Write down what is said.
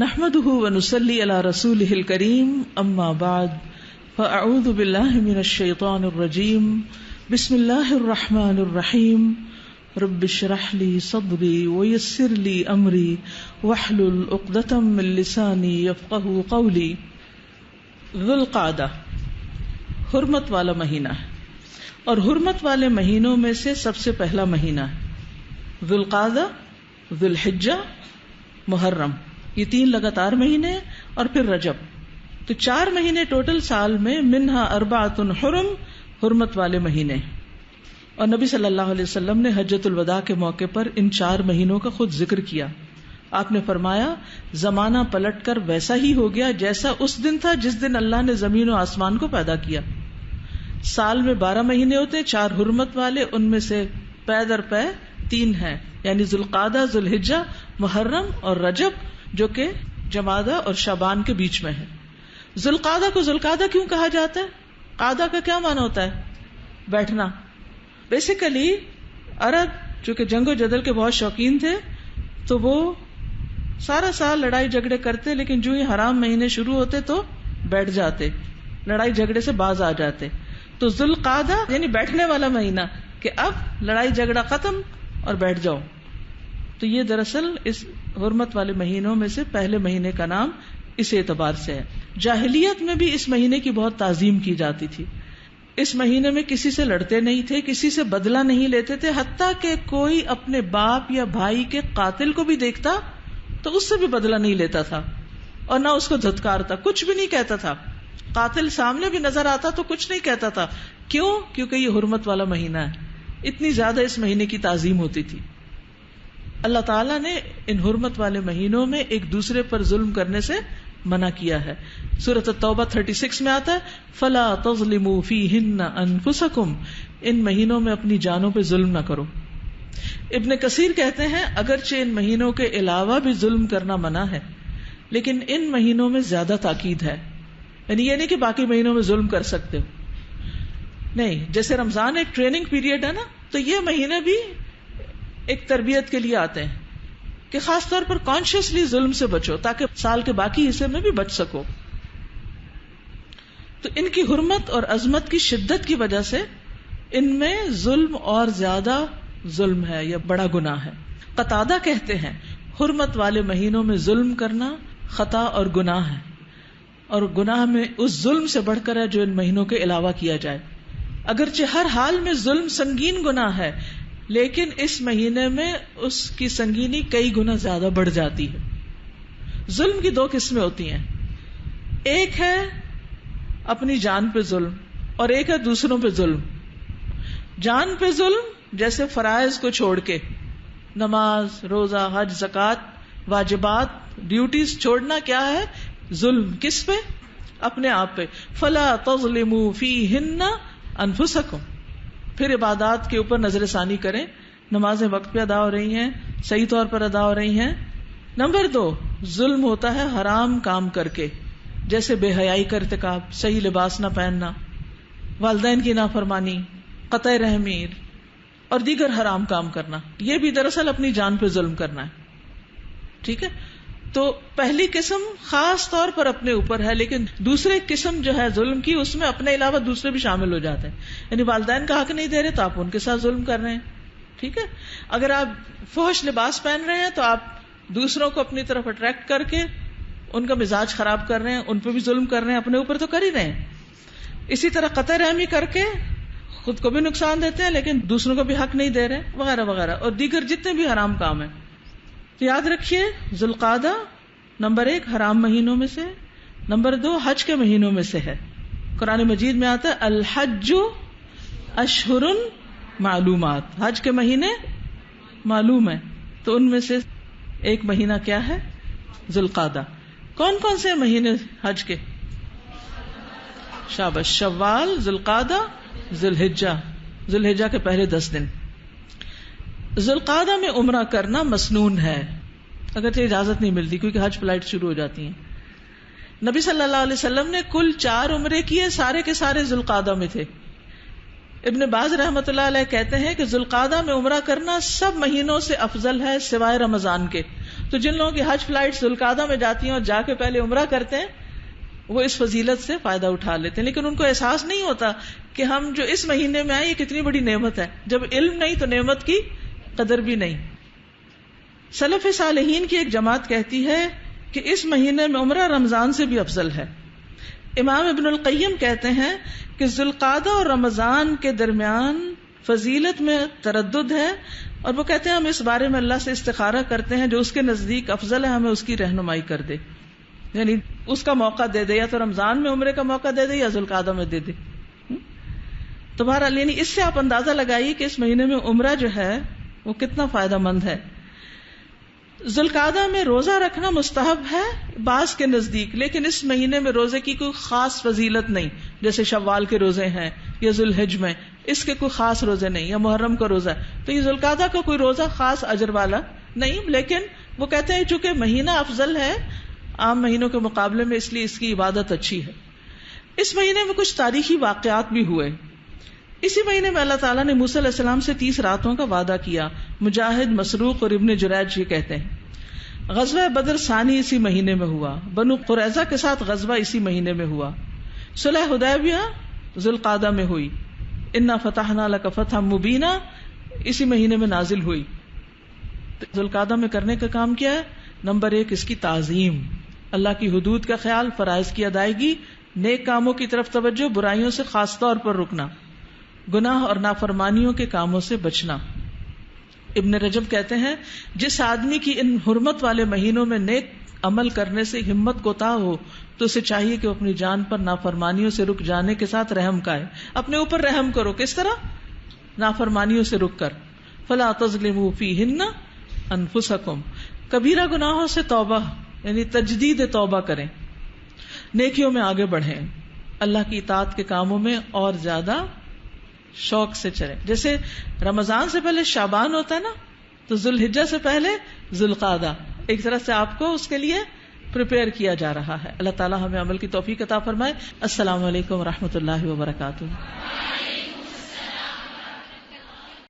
نحمده ونصلي على رسوله الكريم اما بعد فاعوذ بالله من الشيطان الرجيم بسم الله الرحمن الرحيم رب اشرح لي صدري ويسر لي امري واحلل عقدة من لساني يفقهوا قولي. ذو القعدہ حرمت والا مہینہ ہے اور حرمت والے مہینوں میں سے سب سے پہلا مہینہ ہے ذو القعدہ، ذو الحجہ، محرم. یہ 3 لگاتار مہینے اور پھر رجب، تو 4 مہینے ٹوٹل سال میں. منہا 4 حرم، حرمت والے مہینے. اور نبی صلی اللہ علیہ وسلم نے حجۃ الوداع کے موقع پر ان 4 مہینوں کا خود ذکر کیا. آپ نے فرمایا زمانہ پلٹ کر ویسا ہی ہو گیا جیسا اس دن تھا جس دن اللہ نے زمین و آسمان کو پیدا کیا. سال میں 12 مہینے ہوتے ہیں، 4 حرمت والے، ان میں سے پے در پے 3 ہیں، یعنی ذوالقعدہ، ذوالحجہ، محرم اور رجب، جو کہ جمادہ اور شعبان کے بیچ میں ہے. ذوالقعدہ کو ذوالقعدہ کیوں کہا جاتا ہے؟ قعدہ کا کیا معنی ہوتا ہے؟ بیٹھنا. بیسیکلی عرب چونکہ جنگ و جدل کے بہت شوقین تھے تو وہ سارا سال لڑائی جھگڑے کرتے، لیکن جو ہی حرام مہینے شروع ہوتے تو بیٹھ جاتے، لڑائی جھگڑے سے باز آ جاتے. تو ذوالقعدہ یعنی بیٹھنے والا مہینہ، کہ اب لڑائی جھگڑا ختم اور بیٹھ جاؤ. تو یہ دراصل اس حرمت والے مہینوں میں سے پہلے مہینے کا نام اس اعتبار سے ہے. جاہلیت میں بھی اس مہینے کی بہت تعظیم کی جاتی تھی. اس مہینے میں کسی سے لڑتے نہیں تھے، کسی سے بدلہ نہیں لیتے تھے، حتیٰ کہ کوئی اپنے باپ یا بھائی کے قاتل کو بھی دیکھتا تو اس سے بھی بدلہ نہیں لیتا تھا اور نہ اس کو دھتکارتا، کچھ بھی نہیں کہتا تھا. قاتل سامنے بھی نظر آتا تو کچھ نہیں کہتا تھا. کیوں؟ کیونکہ یہ حرمت والا مہینہ ہے. اتنی زیادہ اس مہینے کی تعظیم ہوتی تھی. اللہ تعالیٰ نے ان حرمت والے مہینوں میں ایک دوسرے پر ظلم کرنے سے منع کیا ہے. سورۃ التوبہ 36 میں آتا ہے فلا تظلموا فیہن انفسکم، ان مہینوں میں اپنی جانوں پہ ظلم نہ کرو. ابن کثیر کہتے ہیں اگرچہ ان مہینوں کے علاوہ بھی ظلم کرنا منع ہے، لیکن ان مہینوں میں زیادہ تاکید ہے. یعنی یہ نہیں کہ باقی مہینوں میں ظلم کر سکتے ہو، نہیں. جیسے رمضان ایک ٹریننگ پیریڈ ہے نا، تو یہ مہینے بھی ایک تربیت کے لیے آتے ہیں کہ خاص طور پر کانشیسلی ظلم سے بچو تاکہ سال کے باقی حصے میں بھی بچ سکو. تو ان کی حرمت اور عظمت کی شدت کی وجہ سے ان میں ظلم اور زیادہ ظلم ہے یا بڑا گناہ ہے. قتادہ کہتے ہیں حرمت والے مہینوں میں ظلم کرنا خطا اور گناہ ہے، اور گناہ میں اس ظلم سے بڑھ کر ہے جو ان مہینوں کے علاوہ کیا جائے. اگرچہ ہر حال میں ظلم سنگین گناہ ہے، لیکن اس مہینے میں اس کی سنگینی کئی گنا زیادہ بڑھ جاتی ہے. ظلم کی 2 قسمیں ہوتی ہیں، ایک ہے اپنی جان پہ ظلم اور ایک ہے دوسروں پہ ظلم. جان پہ ظلم جیسے فرائض کو چھوڑ کے، نماز، روزہ، حج، زکوٰۃ، واجبات، ڈیوٹیز چھوڑنا کیا ہے؟ ظلم. کس پہ؟ اپنے آپ پہ. فلا تظلموا فیہن انفسکم. پھر عبادات کے اوپر نظر ثانی کریں، نمازیں وقت پہ ادا ہو رہی ہیں، صحیح طور پر ادا ہو رہی ہیں. نمبر 2 ظلم ہوتا ہے حرام کام کر کے، جیسے بے حیائی کا ارتکاب، صحیح لباس نہ پہننا، والدین کی نافرمانی، قطع رحمی اور دیگر حرام کام کرنا. یہ بھی دراصل اپنی جان پہ ظلم کرنا ہے. ٹھیک ہے؟ تو پہلی قسم خاص طور پر اپنے اوپر ہے، لیکن دوسری قسم جو ہے ظلم کی، اس میں اپنے علاوہ دوسرے بھی شامل ہو جاتے ہیں. یعنی والدین کا حق نہیں دے رہے تو آپ ان کے ساتھ ظلم کر رہے ہیں. ٹھیک ہے؟ اگر آپ فحش لباس پہن رہے ہیں تو آپ دوسروں کو اپنی طرف اٹریکٹ کر کے ان کا مزاج خراب کر رہے ہیں، ان پہ بھی ظلم کر رہے ہیں، اپنے اوپر تو کر ہی رہے ہیں. اسی طرح قطع رحمی کر کے خود کو بھی نقصان دیتے ہیں لیکن دوسروں کو بھی حق نہیں دے رہے، وغیرہ وغیرہ، اور دیگر جتنے بھی حرام کام ہیں. تو یاد رکھیے ذوالقعدہ نمبر 1 حرام مہینوں میں سے، نمبر 2 حج کے مہینوں میں سے ہے. قرآن مجید میں آتا ہے الحج اشہر معلومات، حج کے مہینے معلوم ہیں. تو ان میں سے ایک مہینہ کیا ہے؟ ذوالقعدہ. کون کون سے مہینے حج کے؟ شاباش، شوال، ذوالقعدہ، ذوالحجہ. ذوالحجہ کے پہلے 10 دن. ذوالقعدہ میں عمرہ کرنا مسنون ہے، اگرچہ اجازت نہیں ملتی کیونکہ حج فلائٹ شروع ہو جاتی ہیں. نبی صلی اللہ علیہ وسلم نے کل 4 عمرے کیے، سارے کے سارے ذوالقعدہ میں تھے. ابن باز رحمۃ اللہ علیہ کہتے ہیں کہ ذوالقعدہ میں عمرہ کرنا سب مہینوں سے افضل ہے سوائے رمضان کے. تو جن لوگوں کی حج فلائٹ ذوالقعدہ میں جاتی ہیں اور جا کے پہلے عمرہ کرتے ہیں وہ اس فضیلت سے فائدہ اٹھا لیتے ہیں، لیکن ان کو احساس نہیں ہوتا کہ ہم جو اس مہینے میں آئے یہ کتنی بڑی نعمت ہے. جب علم نہیں تو نعمت کی قدر بھی نہیں. سلف صالحین کی ایک جماعت کہتی ہے کہ اس مہینے میں عمرہ رمضان سے بھی افضل ہے. امام ابن القیم کہتے ہیں کہ ذوالقعدہ اور رمضان کے درمیان فضیلت میں تردد ہے، اور وہ کہتے ہیں ہم اس بارے میں اللہ سے استخارہ کرتے ہیں جو اس کے نزدیک افضل ہے ہمیں اس کی رہنمائی کر دے، یعنی اس کا موقع دے دے، یا تو رمضان میں عمرے کا موقع دے دے یا ذوالقعدہ میں دے دے. تو بہرحال یعنی اس سے آپ اندازہ لگائیے کہ اس مہینے میں عمرہ جو ہے وہ کتنا فائدہ مند ہے. ذوالقعدہ میں روزہ رکھنا مستحب ہے بعض کے نزدیک، لیکن اس مہینے میں روزے کی کوئی خاص فضیلت نہیں، جیسے شوال کے روزے ہیں یا ذوالحج میں اس کے کوئی خاص روزے نہیں، یا محرم کا روزہ ہے. تو یہ ذوالقعدہ کا کوئی روزہ خاص اجر والا نہیں، لیکن وہ کہتے ہیں چونکہ مہینہ افضل ہے عام مہینوں کے مقابلے میں، اس لیے اس کی عبادت اچھی ہے. اس مہینے میں کچھ تاریخی واقعات بھی ہوئے. اسی مہینے میں اللہ تعالیٰ نے موسیٰ علیہ السلام سے 30 راتوں کا وعدہ کیا. مجاہد، مسروق اور ابن جریج یہ کہتے ہیں. غزوہ بدر ثانی اسی مہینے میں ہوا. بنو قریظہ کے ساتھ غزوہ اسی مہینے میں ہوا. صلح حدیبیہ ذوالقعدہ میں ہوئی. انا فتحنا لک فتحا مبینا اسی مہینے میں نازل ہوئی. ذوالقعدہ میں کرنے کا کام کیا ہے؟ نمبر 1 اس کی تعظیم، اللہ کی حدود کا خیال، فرائض کی ادائیگی، نیک کاموں کی طرف توجہ، برائیوں سے خاص طور پر رکنا، گناہ اور نافرمانیوں کے کاموں سے بچنا. ابن رجب کہتے ہیں جس آدمی کی ان حرمت والے مہینوں میں نیک عمل کرنے سے ہمت کوتا ہو تو اسے چاہیے کہ وہ اپنی جان پر نافرمانیوں سے رک جانے کے ساتھ رحم کائے. اپنے اوپر رحم کرو. کس طرح؟ نافرمانیوں سے رک کر. فلا تظلموا فیہن انفسکم. کبیرہ گناہوں سے توبہ یعنی تجدید توبہ کریں، نیکیوں میں آگے بڑھیں، اللہ کی اطاعت کے کاموں میں اور زیادہ شوق سے چلیں. جیسے رمضان سے پہلے شعبان ہوتا ہے نا، تو ذوالحجہ سے پہلے ذوالقعدہ، ایک طرح سے آپ کو اس کے لیے پریپیئر کیا جا رہا ہے. اللہ تعالیٰ ہمیں عمل کی توفیق عطا فرمائے. السلام علیکم ورحمۃ اللہ وبرکاتہ.